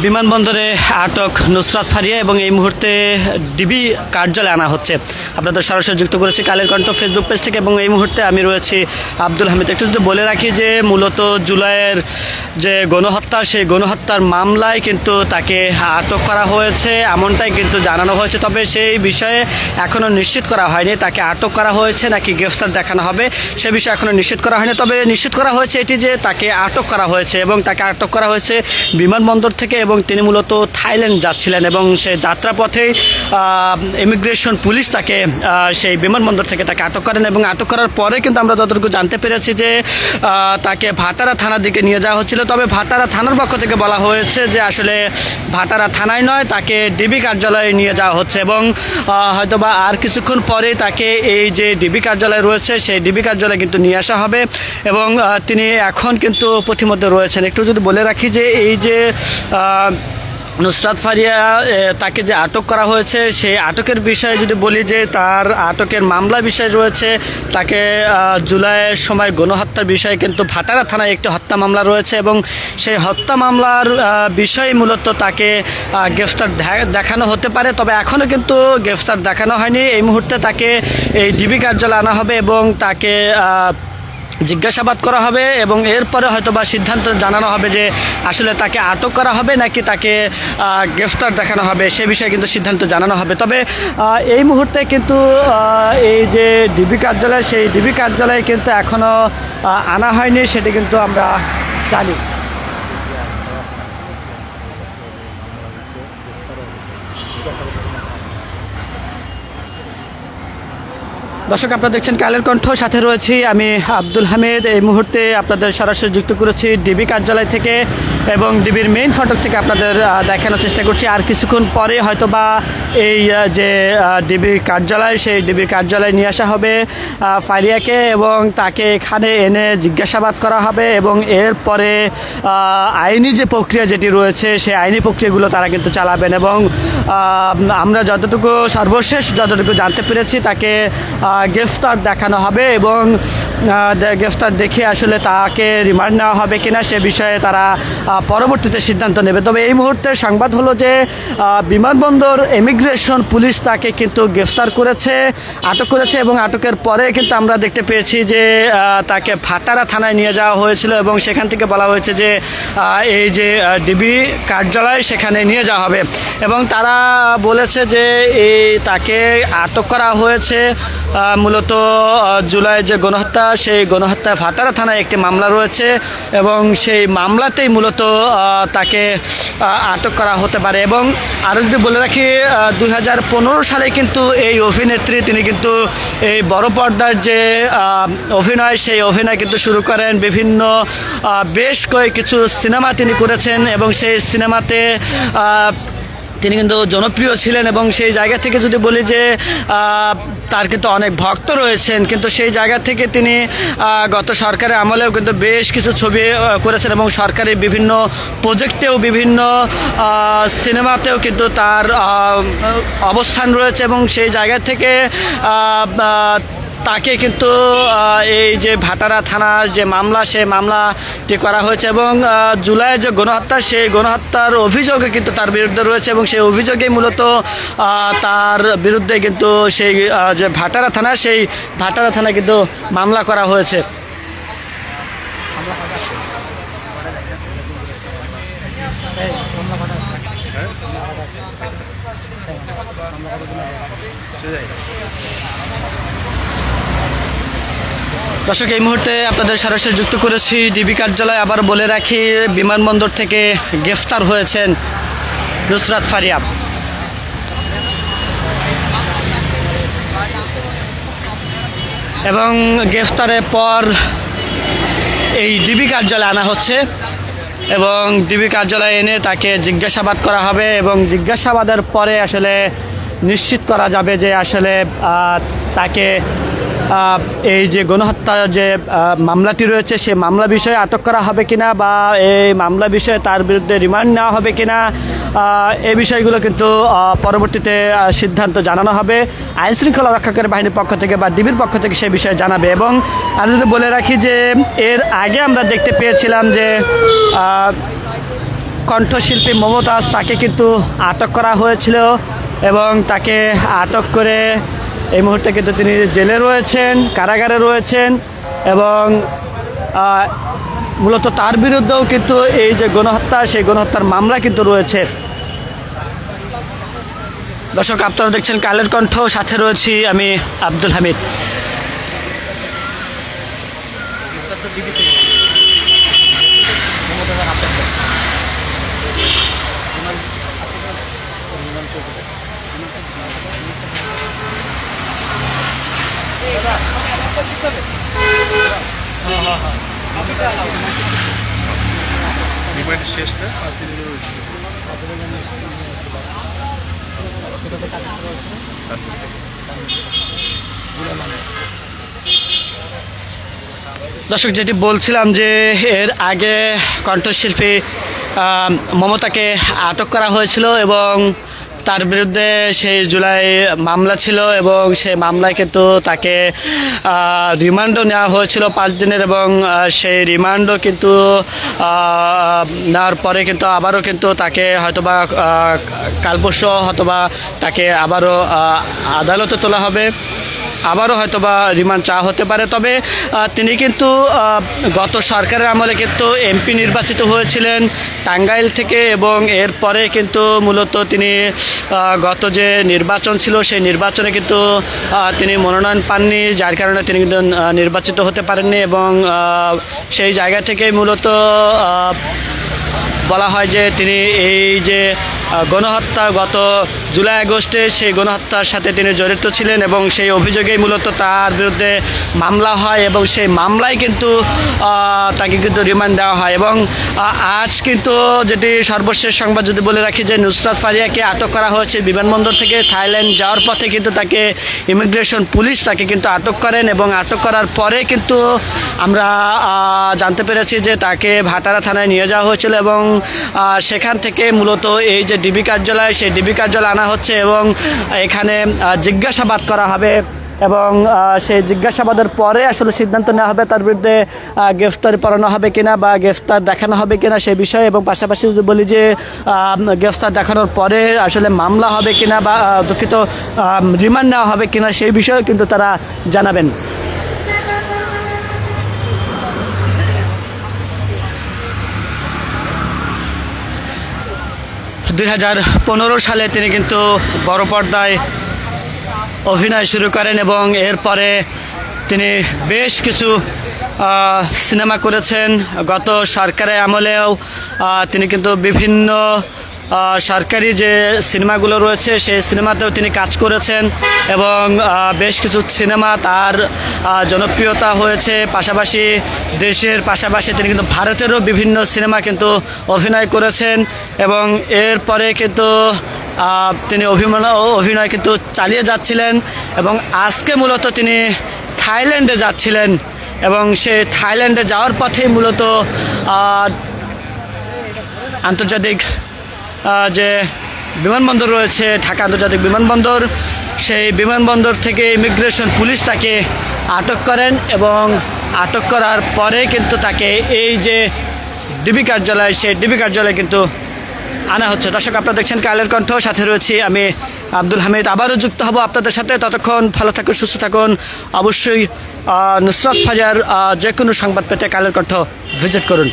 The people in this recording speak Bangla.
বিমানবন্দরে আটক নুসরাত ফারিয়া এবং এই মুহূর্তে ডিবি কার্যালয়ে আনা হচ্ছে। আপনাদের সরাসরি যুক্ত করেছি কালের কণ্ঠ ফেসবুক পেজ থেকে এবং এই মুহূর্তে আমি রয়েছি আব্দুল হামিদ। একটু যদি বলে রাখি যে মূলত জুলাইয়ের যে গণহত্যা সেই গণহত্যার মামলায় কিন্তু তাকে আটক করা হয়েছে এমনটাই কিন্তু জানানো হয়েছে। তবে সেই বিষয়ে এখনও নিশ্চিত করা হয়নি তাকে আটক করা হয়েছে নাকি গ্রেফতার দেখানো হবে সে বিষয়ে এখনও নিশ্চিত করা হয়নি। তবে নিশ্চিত করা হয়েছে এটি যে তাকে আটক করা হয়েছে এবং তাকে আটক করা হয়েছে বিমানবন্দর থেকে এবং তিনি মূলত থাইল্যান্ড যাচ্ছিলেন এবং সে যাত্রাপথে ইমিগ্রেশন পুলিশ তাকে সেই বিমানবন্দর থেকে তাকে আটক করেন এবং আটক করার পরে কিন্তু আমরা যতটুকু জানতে পেরেছি যে তাকে ভাটারা থানার দিকে নিয়ে যাওয়া হচ্ছিল। তবে ভাটারা থানার পক্ষ থেকে বলা হয়েছে যে আসলে ভাটারা থানায় নয় তাকে ডিবি কার্যালয়ে নিয়ে যাওয়া হচ্ছে এবং হয়তোবা আর কিছুক্ষণ পরে তাকে এই যে ডিবি কার্যালয় রয়েছে সেই ডিবি কার্যালয়ে কিন্তু নিয়ে আসা হবে এবং তিনি এখন কিন্তু পথিমধ্যে রয়েছেন। একটু যদি বলে রাখি যে এই যে নুসরাত ফারিয়া তাকে যে আটক করা হয়েছে সেই আটকের বিষয়ে যদি বলি যে তার আটকের মামলা বিষয় রয়েছে তাকে জুলাইয়ের সময় গণহত্যার বিষয়ে কিন্তু ভাটারা থানায় একটি হত্যা মামলা রয়েছে এবং সেই হত্যা মামলার বিষয়ে মূলত তাকে গ্রেফতার দেখানো হতে পারে। তবে এখনও কিন্তু গ্রেফতার দেখানো হয়নি। এই মুহূর্তে তাকে এই ডিবি কার্যালয়ে আনা হবে এবং তাকে জিজ্ঞাসাবাদ করা হবে এবং এরপরে হয়তো বা সিদ্ধান্ত জানানো হবে যে আসলে তাকে আটক করা হবে নাকি তাকে গ্রেফতার দেখানো হবে সে বিষয়ে কিন্তু সিদ্ধান্ত জানানো হবে। তবে এই মুহূর্তে কিন্তু এই যে ডিবি কার্যালয় সেই ডিবি কার্যালয়ে কিন্তু এখনও আনা হয়নি সেটি কিন্তু আমরা জানি। দর্শক আপনারা দেখছেন কালের কণ্ঠ, সাথে রয়েছি আমি আব্দুল হামিদ। এই মুহূর্তে আপনাদের সরাসরি যুক্ত করেছি ডিবি কার্যালয় থেকে এবং ডিবির মেইন ফটক থেকে আপনাদের দেখানোর চেষ্টা করছি। আর কিছুক্ষণ পরে হয়তোবা এই যে ডিবি কার্যালয় সেই ডিবির কার্যালয়ে নিয়ে আসা হবে ফারিয়াকে এবং তাকে এখানে এনে জিজ্ঞাসাবাদ করা হবে এবং এরপরে আইনি যে প্রক্রিয়া যেটি রয়েছে সেই আইনি প্রক্রিয়াগুলো তারা কিন্তু চালাবেন এবং আমরা যতটুকু সর্বশেষ যতটুকু জানতে পেরেছি তাকে গ্রেফতার দেখানো হবে এবং গ্রেফতার দেখে আসলে তাকে রিমান্ড নেওয়া হবে কিনা সে বিষয়ে তারা পরবর্তীতে সিদ্ধান্ত নেবে। তবে এই মুহূর্তে সংবাদ হলো যে বিমানবন্দর ইমিগ্রেশন পুলিশ তাকে কিন্তু গ্রেফতার করেছে, আটক করেছে এবং আটকের পরে কিন্তু আমরা দেখতে পেয়েছি যে তাকে ভাটারা থানায় নিয়ে যাওয়া হয়েছিল এবং সেখান থেকে বলা হয়েছে যে এই যে ডিবি কার্যালয় সেখানে নিয়ে যাওয়া হবে এবং তারা বলেছে যে এই তাকে আটক করা হয়েছে মূলত জুলাই যে গণহত্যা সেই গণহত্যায় ভাটারা থানায় একটি মামলা রয়েছে এবং সেই মামলাতেই মূলত তাকে আটক করা হতে পারে। এবং আরও যদি বলে রাখি 2015 সালে কিন্তু এই অভিনেত্রী তিনি কিন্তু এই বড় পর্দার যে অভিনয় সেই অভিনয় কিন্তু শুরু করেন। বিভিন্ন বেশ কিছু সিনেমা তিনি করেছেন এবং সেই সিনেমাতে তিনি কিন্তু জনপ্রিয় ছিলেন এবং সেই জায়গা থেকে যদি বলি যে তার কিন্তু অনেক ভক্ত রয়েছেন, কিন্তু সেই জায়গা থেকে তিনি গত সরকারের আমলেও কিন্তু বেশ কিছু ছবি করেছেন এবং সরকারি বিভিন্ন প্রজেক্টেও বিভিন্ন সিনেমাতেও কিন্তু তার অবস্থান রয়েছে এবং সেই জায়গা থেকে তাকে কিন্তু এই যে ভাটারা থানার যে মামলা সেই মামলাটি করা হয়েছে এবং জুলাইয়ের যে গণহত্যা সেই গণহত্যার অভিযোগে কিন্তু তার বিরুদ্ধে রয়েছে এবং সেই অভিযোগেই মূলত তার বিরুদ্ধে কিন্তু সেই যে ভাটারা থানা সেই ভাটারা থানা কিন্তু মামলা করা হয়েছে। দর্শক এই মুহূর্তে আপনাদের সরাসরি যুক্ত করেছি ডিবি কার্যালয়। আবার বলে রাখি বিমানবন্দর থেকে গ্রেফতার হয়েছেন নুসরাত ফারিয়া এবং গ্রেফতারের পর এই ডিবি কার্যালয়ে আনা হচ্ছে এবং ডিবি কার্যালয়ে এনে তাকে জিজ্ঞাসাবাদ করা হবে এবং জিজ্ঞাসাবাদের পরে আসলে নিশ্চিত করা যাবে যে আসলে তাকে এই যে গণহত্যার যে মামলাটি রয়েছে সেই মামলা বিষয়ে আটক করা হবে কিনা বা এই মামলা বিষয়ে তার বিরুদ্ধে রিমান্ড নেওয়া হবে কিনা এই বিষয়গুলো কিন্তু পরবর্তীতে সিদ্ধান্ত জানানো হবে আইনশৃঙ্খলা রক্ষাকারী বাহিনীর পক্ষ থেকে বা ডিবির পক্ষ থেকে সেই বিষয়ে জানাবে। এবং আমি যদি বলে রাখি যে এর আগে আমরা দেখতে পেয়েছিলাম যে কণ্ঠশিল্পী মমতাজ, তাকে কিন্তু আটক করা হয়েছিল এবং তাকে আটক করে এই মুহূর্তে কিন্তু তিনি জেলে রয়েছেন, কারাগারে রয়েছেন এবং মূলত তার বিরুদ্ধেও কিন্তু এই যে গণহত্যা, সেই গণহত্যার মামলা কিন্তু রয়েছে। দর্শক, আপনারা দেখছেন কালের কণ্ঠ, সাথে রয়েছি আমি আব্দুল হামিদ। শেষটা দর্শক, যেটি বলছিলাম যে এর আগে কণ্ঠশিল্পী মমতাকে আটক করা হয়েছিল এবং তার বিরুদ্ধে সেই জুলাই মামলা ছিল এবং সেই মামলায় কিন্তু তাকে রিমান্ডও নেওয়া হয়েছিল 5 দিনের এবং সেই রিমান্ডও কিন্তু নেওয়ার পরে কিন্তু আবারও কিন্তু তাকে হয়তোবা কাল পরশু হয়তোবা তাকে আবারও আদালতে তোলা হবে, আবারও হয়তোবা রিমান্ড চাওয়া হতে পারে। তবে তিনি কিন্তু গত সরকারের আমলে কিন্তু এমপি নির্বাচিত হয়েছিলেন টাঙ্গাইল থেকে এবং এরপরে কিন্তু মূলত তিনি গত যে নির্বাচন ছিল সেই নির্বাচনে কিন্তু তিনি মনোনয়ন পাননি, যার কারণে তিনি কিন্তু নির্বাচিত হতে পারেননি এবং সেই জায়গা থেকেই মূলত বলা হয় যে তিনি এই যে গণহত্যা গত জুলাই আগস্টে সেই গণহত্যার সাথে তিনি জড়িত ছিলেন এবং সেই অভিযোগেই মূলত তার বিরুদ্ধে মামলা হয় এবং সেই মামলায় কিন্তু তাকে কিন্তু রিমান্ড দেওয়া হয়। এবং আজ কিন্তু যেটি সর্বশেষ সংবাদ যদি বলে রাখি যে নুসরাত ফারিয়াকে আটক করা হয়েছে বিমানবন্দর থেকে। থাইল্যান্ড যাওয়ার পথে কিন্তু তাকে ইমিগ্রেশন পুলিশ তাকে কিন্তু আটক করেন এবং আটক করার পরে কিন্তু আমরা জানতে পেরেছি যে তাকে ভাটারা থানায় নিয়ে যাওয়া হয়েছিল এবং সেখান থেকে মূলত এই যে ডিবি কার্যালয়, সেই ডিবি কার্যালয় আনা হচ্ছে এবং এখানে জিজ্ঞাসাবাদ করা হবে এবং সেই জিজ্ঞাসাবাদের পরে আসলে সিদ্ধান্ত নেওয়া হবে তার বিরুদ্ধে গ্রেফতারি পরোয়ানা হবে কিনা বা গ্রেফতার দেখানো হবে কিনা সেই বিষয়ে। এবং পাশাপাশি যদি বলি যে গ্রেফতার দেখানোর পরে আসলে মামলা হবে কিনা বা দুঃখিত রিমান্ড নেওয়া হবে কিনা সেই বিষয়ে কিন্তু তারা জানাবেন। 2015 সালে তিনি কিন্তু বড় পর্দায় অভিনয় শুরু করেন এবং এরপরে তিনি বেশ কিছু সিনেমা করেছেন। গত সরকারের আমলেও তিনি কিন্তু বিভিন্ন সরকারি যে সিনেমাগুলো রয়েছে সেই সিনেমাতেও তিনি কাজ করেছেন এবং বেশ কিছু সিনেমা তার জনপ্রিয়তা হয়েছে। পাশাপাশি দেশের পাশাপাশি তিনি কিন্তু ভারতেরও বিভিন্ন সিনেমা কিন্তু অভিনয় করেছেন এবং এরপরে কিন্তু তিনি অভিনয় কিন্তু চালিয়ে যাচ্ছিলেন এবং আজকে মূলত তিনি থাইল্যান্ডে যাচ্ছিলেন এবং সে থাইল্যান্ডে যাওয়ার পথেই মূলত আন্তর্জাতিক যে বিমানবন্দর রয়েছে ঢাকা আন্তর্জাতিক বিমানবন্দর, সেই বিমানবন্দর থেকে ইমিগ্রেশন পুলিশ তাকে আটক করেন এবং আটক করার পরে কিন্তু তাকে এই যে ডিবি কার্যালয়, সেই ডিবি কার্যালয়ে কিন্তু আনা হচ্ছে। দর্শক, আপনারা দেখছেন কালের কণ্ঠ, সাথে রয়েছি আমি আব্দুল হামিদ। আবারও যুক্ত হব আপনাদের সাথে, ততক্ষণ ভালো থাকুন, সুস্থ থাকুন। অবশ্যই নুসরাত ফারিয়ার যে কোনো সংবাদ পেতে কালের কণ্ঠ ভিজিট করুন।